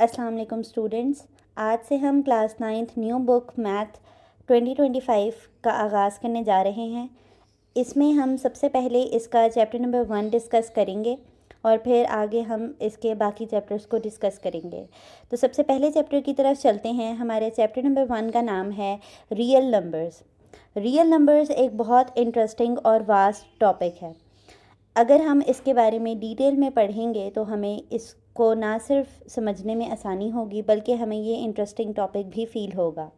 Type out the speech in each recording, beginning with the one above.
अस्सलाम वालेकुम स्टूडेंट्स। आज से हम class 9th new book math 2025 का आगाज़ करने जा रहे हैं। इसमें हम सबसे पहले इसका चैप्टर नंबर 1 डिस्कस करेंगे और फिर आगे हम इसके बाकी चैप्टर्स को डिस्कस करेंगे। तो सबसे पहले चैप्टर की तरफ चलते हैं। हमारे चैप्टर नंबर 1 का नाम है रियल नंबर्स। रियल नंबर्स एक बहुत इंटरेस्टिंग और वास्ट टॉपिक है। अगर हम इसके बारे में डिटेल में पढ़ेंगे तो हमें इसको ना सिर्फ समझने में आसानी होगी बल्कि हमें ये इंटरेस्टिंग टॉपिक भी फील होगा।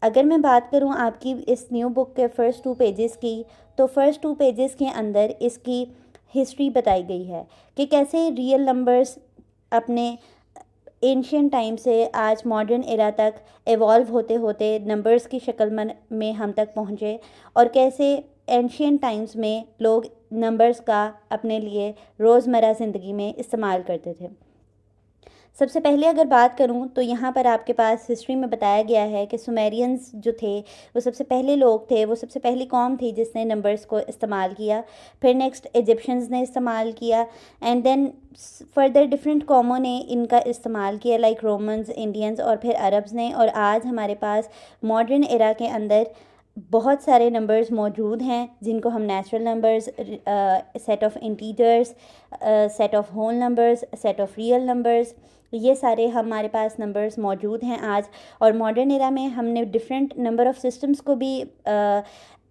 अगर मैं बात करूं आपकी इस न्यू बुक के फ़र्स्ट 2 पेजेस की, तो फ़र्स्ट 2 पेजेस के अंदर इसकी हिस्ट्री बताई गई है कि कैसे रियल नंबर्स अपने एंशियंट टाइम से आज मॉडर्न एरा तक एवॉल्व होते होते नंबर्स की शक्ल में हम तक पहुँचे और कैसे एंशियंट टाइम्स में लोग नंबर्स का अपने लिए रोज़मर्रा ज़िंदगी में इस्तेमाल करते थे। सबसे पहले अगर बात करूं तो यहाँ पर आपके पास हिस्ट्री में बताया गया है कि सुमेरियंस जो थे वो सबसे पहले लोग थे, वो सबसे पहली कौम थी जिसने नंबर्स को इस्तेमाल किया। फिर नेक्स्ट इजिप्शियंस ने इस्तेमाल किया एंड देन फर्दर डिफरेंट कौमों ने इनका इस्तेमाल किया लाइक रोमन्स, इंडियंस और फिर अरब्स ने। और आज हमारे पास मॉडर्न एरा के अंदर बहुत सारे नंबर्स मौजूद हैं जिनको हम natural numbers, set of integers, set of whole numbers, set of real numbers, ये सारे हमारे पास नंबर्स मौजूद हैं आज। और मॉडर्न एरा में हमने डिफरेंट नंबर ऑफ़ सिस्टम्स को भी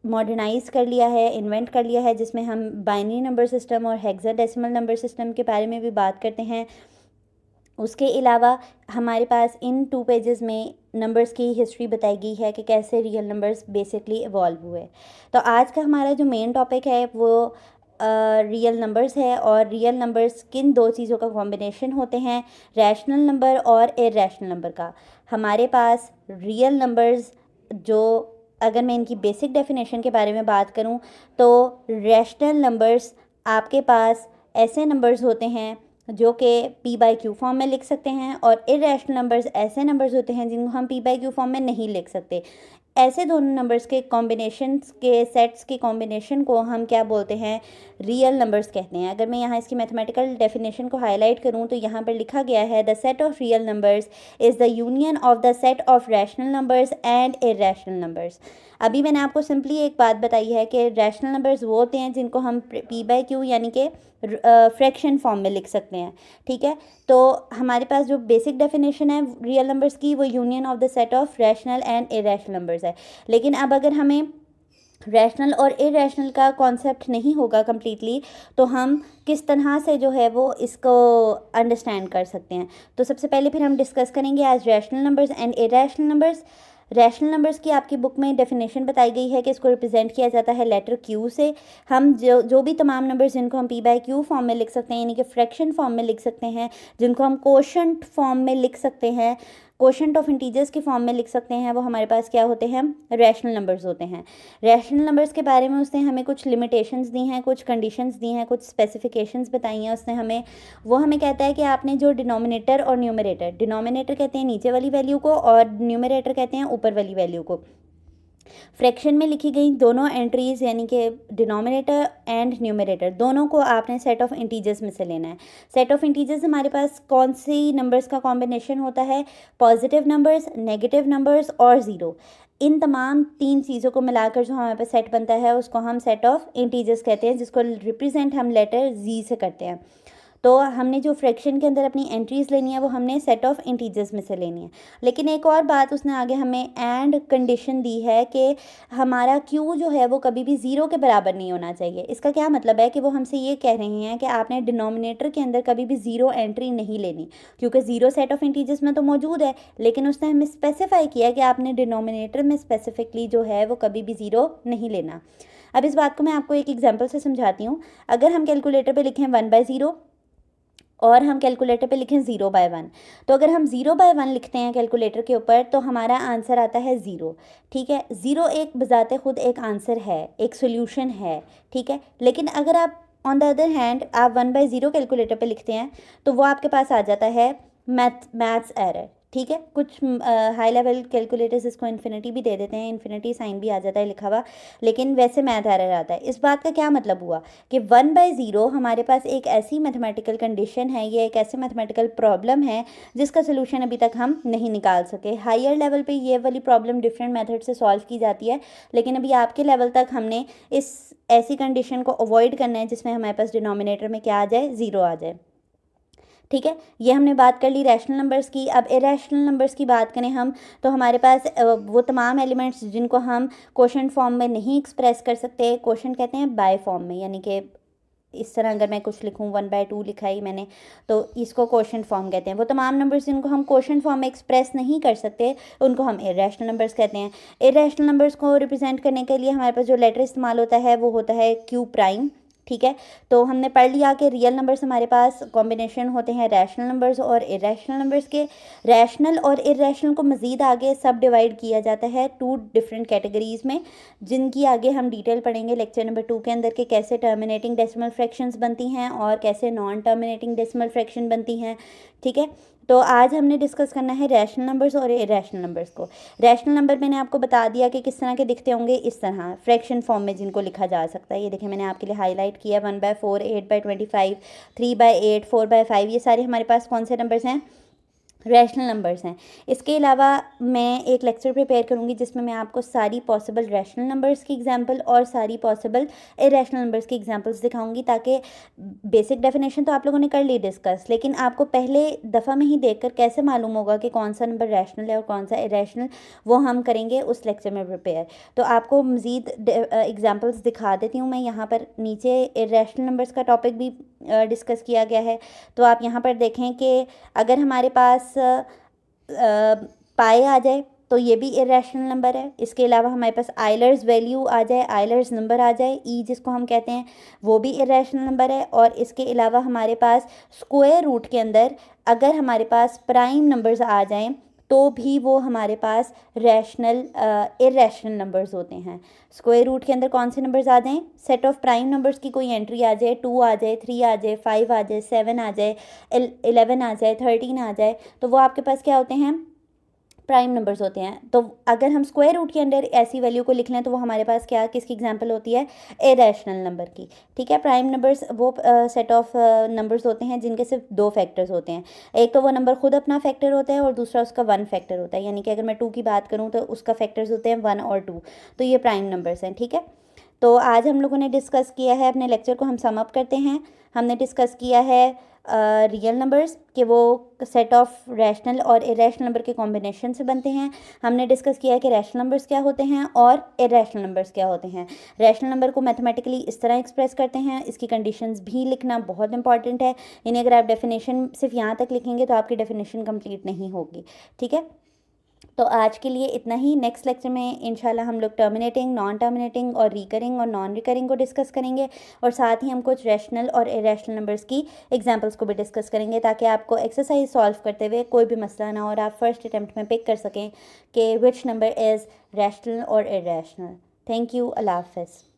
मॉडर्नाइज़ कर लिया है, इन्वेंट कर लिया है, जिसमें हम बाइनरी नंबर सिस्टम और हेक्साडेसिमल नंबर सिस्टम के बारे में भी बात करते हैं। उसके अलावा हमारे पास इन 2 पेजेस में नंबर्स की हिस्ट्री बताई गई है कि कैसे रियल नंबर्स बेसिकली इवॉल्व हुए। तो आज का हमारा जो मेन टॉपिक है वो रियल नंबर्स है। और रियल नंबर्स किन 2 चीज़ों का कॉम्बिनेशन होते हैं, रैशनल नंबर और इरैशनल नंबर का। हमारे पास रियल नंबर्स जो, अगर मैं इनकी बेसिक डेफिनेशन के बारे में बात करूं तो रैशनल नंबर्स आपके पास ऐसे नंबर्स होते हैं जो कि p/q फॉर्म में लिख सकते हैं, और इरैशनल नंबर्स ऐसे नंबर्स होते हैं जिनको हम p/q फॉर्म में नहीं लिख सकते। ऐसे दोनों नंबर्स के कॉम्बिनेशंस के सेट्स के कॉम्बिनेशन को हम क्या बोलते हैं, रियल नंबर्स कहते हैं। अगर मैं यहाँ इसकी मैथमेटिकल डेफिनेशन को हाईलाइट करूँ तो यहाँ पर लिखा गया है the set of real numbers is the union of the set of rational numbers and irrational numbers. अभी मैंने आपको सिंपली एक बात बताई है कि रैशनल नंबर्स वो होते हैं जिनको हम p/q यानी कि फ्रैक्शन फॉर्म में लिख सकते हैं। ठीक है, तो हमारे पास जो बेसिक डेफिनेशन है रियल नंबर्स की वो union of the set of rational and irrational numbers है। लेकिन अब अगर हमें रैशनल और इरैशनल का कॉन्सेप्ट नहीं होगा कम्प्लीटली तो हम किस तरह से जो है वो इसको अंडरस्टैंड कर सकते हैं। तो सबसे पहले फिर हम डिस्कस करेंगे आज rational numbers and irrational numbers. Rational numbers की आपकी बुक में डेफिनेशन बताई गई है कि इसको रिप्रेजेंट किया जाता है लेटर Q से। हम जो भी तमाम नंबर्स जिनको हम p/q फॉर्म में लिख सकते हैं यानी कि फ्रैक्शन फॉर्म में लिख सकते हैं, जिनको हम कोशेंट फॉर्म में लिख सकते हैं, कोशेंट ऑफ इंटीजर्स की फॉर्म में लिख सकते हैं, वो हमारे पास क्या होते हैं, रैशनल नंबर्स होते हैं। रैशनल नंबर्स के बारे में उसने हमें कुछ लिमिटेशंस दी हैं, कुछ कंडीशंस दी हैं, कुछ स्पेसिफिकेशंस बताई हैं उसने हमें। वो हमें कहता है कि आपने जो डिनोमिनेटर और न्यूमरेटर, डिनोमिनेटर कहते हैं नीचे वाली वैल्यू को और न्यूमरेटर कहते हैं ऊपर वाली वैल्यू को, फ्रैक्शन में लिखी गई दोनों एंट्रीज़ यानी कि डिनोमिनेटर एंड न्यूमरेटर दोनों को आपने सेट ऑफ इंटीजर्स में से लेना है। सेट ऑफ इंटीजर्स हमारे पास कौन सी नंबर्स का कॉम्बिनेशन होता है, पॉजिटिव नंबर्स, नेगेटिव नंबर्स और ज़ीरो। इन तमाम 3 चीज़ों को मिलाकर जो हमारे पास सेट बनता है उसको हम सेट ऑफ इंटीजर्स कहते हैं, जिसको रिप्रेजेंट हम लेटर Z से करते हैं। तो हमने जो फ्रैक्शन के अंदर अपनी एंट्रीज़ लेनी है वो हमने सेट ऑफ इंटीजर्स में से लेनी है। लेकिन एक और बात उसने आगे हमें एंड कंडीशन दी है कि हमारा Q जो है वो कभी भी ज़ीरो के बराबर नहीं होना चाहिए। इसका क्या मतलब है कि वो हमसे ये कह रहे हैं कि आपने डिनोमिनेटर के अंदर कभी भी ज़ीरो एंट्री नहीं लेनी, क्योंकि ज़ीरो सेट ऑफ इंटीजर्स में तो मौजूद है, लेकिन उसने हमें स्पेसिफाई किया कि आपने डिनोमिनेटर में स्पेसिफिकली जो है वो कभी भी ज़ीरो नहीं लेना। अब इस बात को मैं आपको एक एग्जाम्पल से समझाती हूँ। अगर हम कैलकुलेटर पर लिखें 1/0 और हम कैलकुलेटर पे लिखें 0/1, तो अगर हम 0/1 लिखते हैं कैलकुलेटर के ऊपर तो हमारा आंसर आता है 0। ठीक है, 0 एक बजाते खुद एक आंसर है, एक सोल्यूशन है। ठीक है, लेकिन अगर आप ऑन द अदर हैंड आप 1/0 कैलकुलेटर पे लिखते हैं तो वो आपके पास आ जाता है मैथ्स एरर। ठीक है। कुछ हाई लेवल कैलकुलेटर्स इसको इन्फिनिटी भी दे देते हैं, इन्फिनिटी साइन भी आ जाता है लिखा हुआ, लेकिन वैसे मैथ एरर आता है। इस बात का क्या मतलब हुआ कि 1/0 हमारे पास एक ऐसी मैथमेटिकल कंडीशन है, ये एक ऐसे मैथमेटिकल प्रॉब्लम है जिसका सोल्यूशन अभी तक हम नहीं निकाल सके। हायर लेवल पे ये वाली प्रॉब्लम डिफरेंट मेथड से सॉल्व की जाती है, लेकिन अभी आपके लेवल तक हमने इस ऐसी कंडीशन को अवॉइड करना है जिसमें हमारे पास डिनोमिनेटर में क्या आ जाए, 0 आ जाए। ठीक है, ये हमने बात कर ली रैशनल नंबर्स की। अब इरेशनल नंबर्स की बात करें हम, तो हमारे पास वो तमाम एलिमेंट्स जिनको हम क्वोशंट फॉर्म में नहीं एक्सप्रेस कर सकते, क्वोशंट कहते हैं बाय फॉर्म में, यानी कि इस तरह अगर मैं कुछ लिखूँ 1/2 लिखा ही मैंने, तो इसको क्वोशंट फॉर्म कहते हैं। वो तमाम नंबर्स जिनको हम क्वोशंट फॉर्म में एक्सप्रेस नहीं कर सकते उनको हम इरेशनल नंबर्स कहते हैं। इरेशनल नंबर्स को रिप्रेजेंट करने के लिए हमारे पास जो लेटर इस्तेमाल होता है वो होता है क्यू प्राइम। ठीक है, तो हमने पढ़ लिया कि रियल नंबर्स हमारे पास कॉम्बिनेशन होते हैं रैशनल नंबर्स और इरेशनल नंबर्स के। रैशनल और इरेशनल को मज़ीद आगे सब डिवाइड किया जाता है 2 डिफरेंट कैटेगरीज़ में, जिनकी आगे हम डिटेल पढ़ेंगे लेक्चर नंबर 2 के अंदर, कि कैसे टर्मिनेटिंग डेसिमल फ्रैक्शंस बनती हैं और कैसे नॉन टर्मिनेटिंग डेसिमल फ्रैक्शन बनती हैं। ठीक है, तो आज हमने डिस्कस करना है रैशनल नंबर्स और इरेशनल नंबर्स को। रैशनल नंबर मैंने आपको बता दिया कि किस तरह के दिखते होंगे, इस तरह फ्रैक्शन फॉर्म में जिनको लिखा जा सकता है। ये देखिए मैंने आपके लिए हाईलाइट किया, 1/4, 8/25, 3/8, 4/5, ये सारे हमारे पास कौन से नंबर्स हैं, रैशनल नंबर्स हैं। इसके अलावा मैं एक लेक्चर प्रिपेयर करूंगी जिसमें मैं आपको सारी पॉसिबल रैशनल नंबर्स की एग्जांपल और सारी पॉसिबल इरेशनल नंबर्स की एग्जांपल्स दिखाऊंगी, ताकि बेसिक डेफिनेशन तो आप लोगों ने कर ली डिस्कस, लेकिन आपको पहले दफ़ा में ही देखकर कैसे मालूम होगा कि कौन सा नंबर रैशनल है और कौन सा इरेशनल, वो हम करेंगे उस लेक्चर में प्रिपेयर। तो आपको मज़ीद एग्जाम्पल्स दिखा देती हूँ मैं। यहाँ पर नीचे इरेशनल नंबर्स का टॉपिक भी डिस्कस किया गया है, तो आप यहाँ पर देखें कि अगर हमारे पास पाई आ जाए तो ये भी इरेशनल नंबर है। इसके अलावा हमारे पास आइलर्स वैल्यू आ जाए, आइलर्स नंबर आ जाए, ई जिसको हम कहते हैं, वो भी इरेशनल नंबर है। और इसके अलावा हमारे पास स्क्वायर रूट के अंदर अगर हमारे पास प्राइम नंबर्स आ जाएं तो भी वो हमारे पास रैशनल इरेशनल नंबर्स होते हैं। स्क्वायर रूट के अंदर कौन से नंबर्स आ जाएं, सेट ऑफ प्राइम नंबर्स की कोई एंट्री आ जाए, 2 आ जाए, 3 आ जाए, 5 आ जाए, 7 आ जाए, 11 आ जाए, 13 आ जाए, तो वो आपके पास क्या होते हैं, प्राइम नंबर्स होते हैं। तो अगर हम स्क्वायर रूट के अंदर ऐसी वैल्यू को लिख लें तो वो हमारे पास क्या, किसकी एग्जांपल होती है, इरेशनल नंबर की। ठीक है, प्राइम नंबर्स वो सेट ऑफ नंबर्स होते हैं जिनके सिर्फ 2 फैक्टर्स होते हैं। एक तो वो नंबर खुद अपना फैक्टर होता है और दूसरा उसका 1 फैक्टर होता है, यानी कि अगर मैं 2 की बात करूँ तो उसका फैक्टर्स होते हैं 1 और 2, तो ये प्राइम नंबर्स हैं। ठीक है, तो आज हम लोगों ने डिस्कस किया है, अपने लेक्चर को हम सम अप करते हैं। हमने डिस्कस किया है रियल नंबर्स कि वो सेट ऑफ रैशनल और इरेशनल नंबर के कॉम्बिनेशन से बनते हैं। हमने डिस्कस किया है कि रैशनल नंबर्स क्या होते हैं और इरेशनल नंबर्स क्या होते हैं। रैशनल नंबर को मैथमेटिकली इस तरह एक्सप्रेस करते हैं, इसकी कंडीशंस भी लिखना बहुत इंपॉर्टेंट है, यानी अगर आप डेफिनेशन सिर्फ यहाँ तक लिखेंगे तो आपकी डेफिनेशन कंप्लीट नहीं होगी। ठीक है, तो आज के लिए इतना ही। नेक्स्ट लेक्चर में इंशाल्लाह हम लोग टर्मिनेटिंग, नॉन टर्मिनेटिंग और रिकरिंग और नॉन रिकरिंग को डिस्कस करेंगे, और साथ ही हम कुछ रैशनल और इरेशनल नंबर्स की एग्जांपल्स को भी डिस्कस करेंगे, ताकि आपको एक्सरसाइज सॉल्व करते हुए कोई भी मसला ना हो और आप फर्स्ट अटैम्प्ट में पिक कर सकें कि विच नंबर इज़ रैशनल और इरेशनल। थैंक यू, अल्लाह हाफ़िज़।